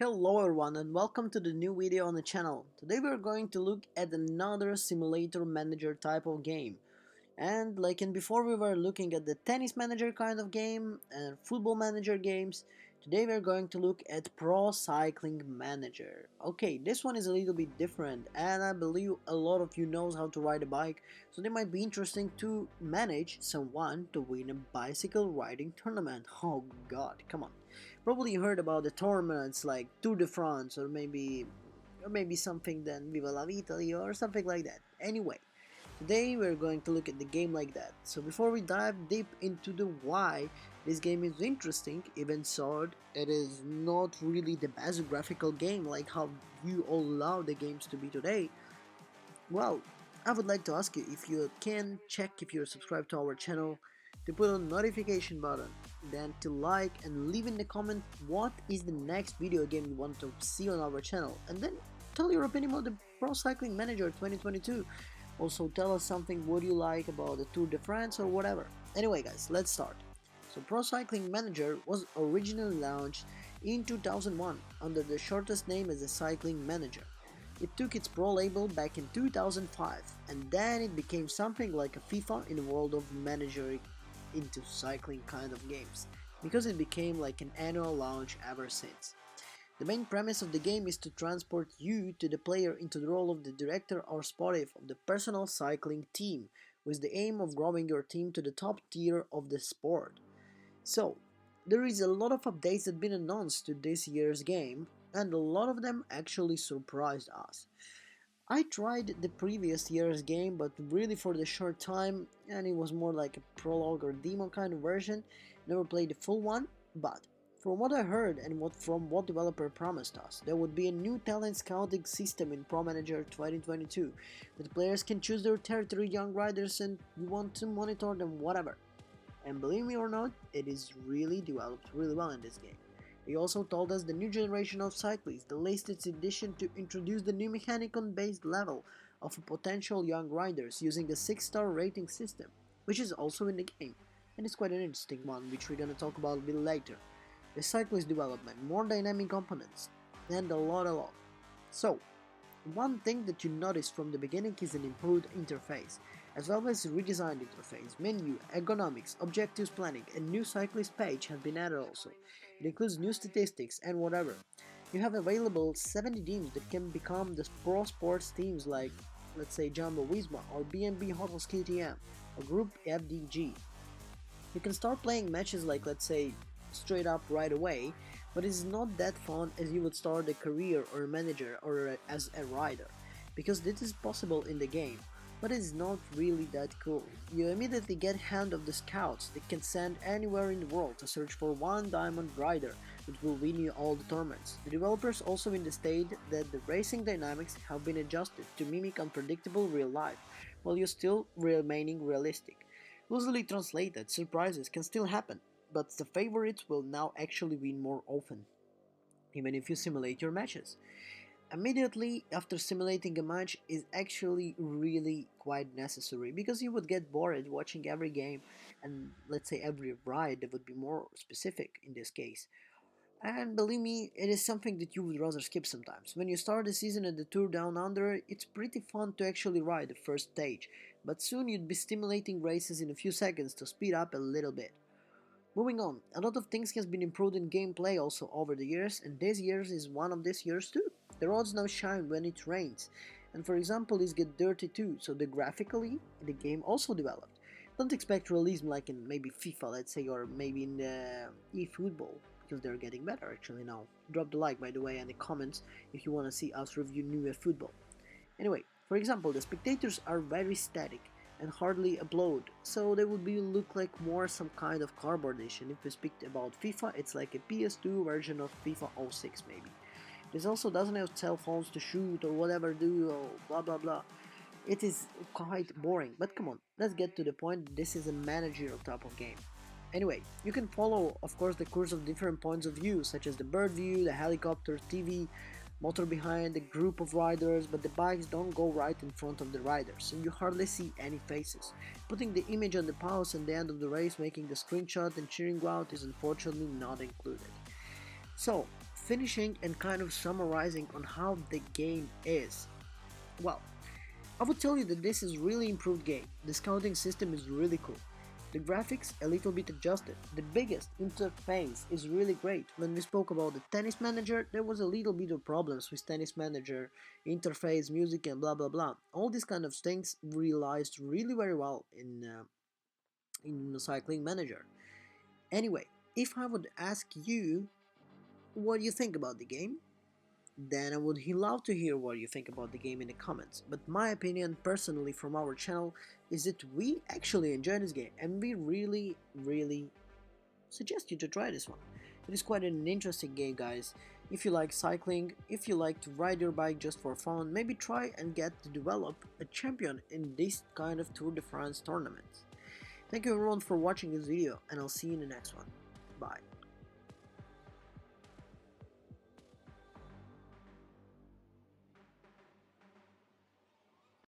Hello everyone and welcome to the new video on the channel. Today we are going to look at another simulator manager type of game. And before we were looking at the tennis manager kind of game and football manager games, today we're going to look at pro cycling manager. Okay, this one is a little bit different and I believe a lot of you knows how to ride a bike, so they might be interesting to manage someone to win a bicycle riding tournament. Oh god, come on. Probably you heard about the tournaments like Tour de France or maybe something then Viva la Italy or something like that. Anyway, today we're going to look at the game like that. So before we dive deep into the why this game is interesting, even so it is not really the best graphical game like how you all love the games to be today. Well, I would like to ask you if you can check if you're subscribed to our channel, to put on notification button, then to like and leave in the comment what is the next video game you want to see on our channel, and then tell your opinion about the Pro Cycling Manager 2022. Also tell us something what you like about the Tour de France or whatever. Anyway guys, let's start. So Pro Cycling Manager was originally launched in 2001 under the shortest name as a Cycling Manager. It took its pro label back in 2005 and then it became something like a FIFA in the world of managing into cycling kind of games, because it became like an annual launch ever since. The main premise of the game is to transport you to the player into the role of the director or sportive of the personal cycling team, with the aim of growing your team to the top tier of the sport. So, there is a lot of updates that have been announced to this year's game, and a lot of them actually surprised us. I tried the previous year's game, but really for the short time, and it was more like a prologue or demo kind of version. Never played the full one, but from what I heard and what developer promised us, there would be a new talent scouting system in Pro Manager 2022, that players can choose their territory young riders and you want to monitor them whatever. And believe me or not, it is really developed really well in this game. They also told us the new generation of cyclists, the latest edition to introduce the new mechanical-based level of potential young riders using a 6-star rating system, which is also in the game, and it's quite an interesting one, which we're gonna talk about a bit later. The cyclist development, more dynamic components, and a lot. So, one thing that you notice from the beginning is an improved interface, as well as a redesigned interface, menu, ergonomics, objectives planning, and new cyclist page have been added also. It includes new statistics and whatever. You have available 70 teams that can become the pro sports teams like, let's say, Jumbo Visma or BNB Hotels KTM or Group FDG. You can start playing matches like, let's say, straight up right away, but it's not that fun as you would start a career or a manager or as a rider, because this is possible in the game, but it's not really that cool. You immediately get hand of the scouts that can send anywhere in the world to search for one diamond rider that will win you all the tournaments. The developers also indicate that the racing dynamics have been adjusted to mimic unpredictable real life, while you're still remaining realistic. Loosely translated, surprises can still happen, but the favorites will now actually win more often, even if you simulate your matches. Immediately after simulating a match is actually really quite necessary, because you would get bored watching every game and, let's say, every ride that would be more specific in this case. And believe me, it is something that you would rather skip sometimes. When you start the season at the Tour Down Under, it's pretty fun to actually ride the first stage, but soon you'd be stimulating races in a few seconds to speed up a little bit. Moving on, a lot of things has been improved in gameplay also over the years, and this year's is one of these years too. The roads now shine when it rains, and for example these get dirty too, so graphically the game also developed. Don't expect realism like in maybe FIFA, let's say, or maybe in the eFootball, because they're getting better actually now. Drop the like, by the way, and the comments if you want to see us review new football. Anyway, for example, the spectators are very static and hardly upload, so they would be look like more some kind of cardboard edition. If we speak about FIFA, it's like a PS2 version of FIFA 06 maybe. This also doesn't have cell phones to shoot or whatever do or blah blah blah. It is quite boring, but come on, let's get to the point. This is a managerial type of game. Anyway, you can follow, of course, the course of different points of view, such as the bird view, the helicopter, TV, motor behind, a group of riders, but the bikes don't go right in front of the riders, and you hardly see any faces. Putting the image on the pause and the end of the race, making the screenshot and cheering out is unfortunately not included. So, finishing and kind of summarizing on how the game is. Well, I would tell you that this is really improved game. The scouting system is really cool. The graphics a little bit adjusted. The biggest interface is really great. When we spoke about the tennis manager, there was a little bit of problems with tennis manager, interface, music and blah blah blah. All these kind of things realized really very well in the cycling manager. Anyway, if I would ask you what do you think about the game, then I would love to hear what you think about the game in the comments. But my opinion, personally, from our channel, is that we actually enjoy this game and we really suggest you to try this one. It is quite an interesting game, guys. If you like cycling, if you like to ride your bike just for fun, maybe try and get to develop a champion in this kind of Tour de France tournaments. Thank you everyone for watching this video, and I'll see you in the next one. Bye.